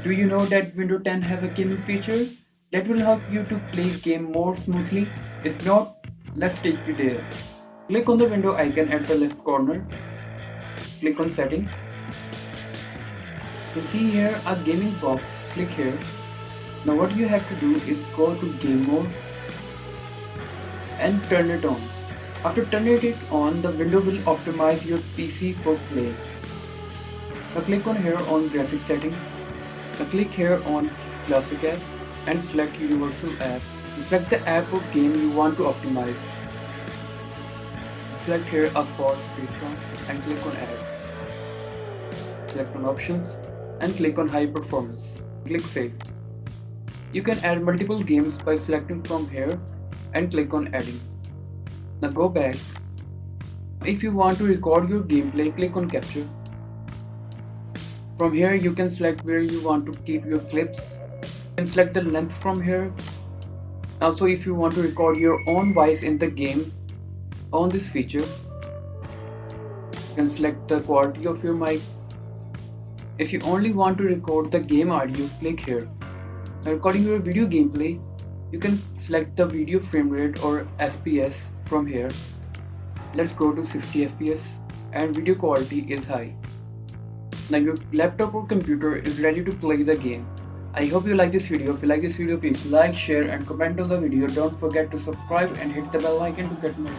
Do you know that Windows 10 have a gaming feature that will help you to play game more smoothly? If not, let's take you there. Click on the window icon at the left corner, click on setting. You'll see here a gaming box, click here. Now what you have to do is go to game mode and turn it on. After turning it on, the window will optimize your PC for play. Now click on here on graphic setting. Now click here on classic app and select universal app. Select the app or game you want to optimize. Select here a sports restaurant and click on add. Select on options and click on high performance. Click save. You can add multiple games by selecting from here and click on adding. Now go back. If you want to record your gameplay, click on capture. From here you can select where you want to keep your clips. You can select the length from here. Also, if you want to record your own voice in the game, on this feature, you can select the quality of your mic. If you only want to record the game audio, click here. Now recording your video gameplay, you can select the video frame rate or FPS from here. Let's go to 60 FPS and video quality is high. Now your laptop or computer is ready to play the game. I hope you like this video. If you like this video, please like, share and comment on the video. Don't forget to subscribe and hit the bell icon to get more.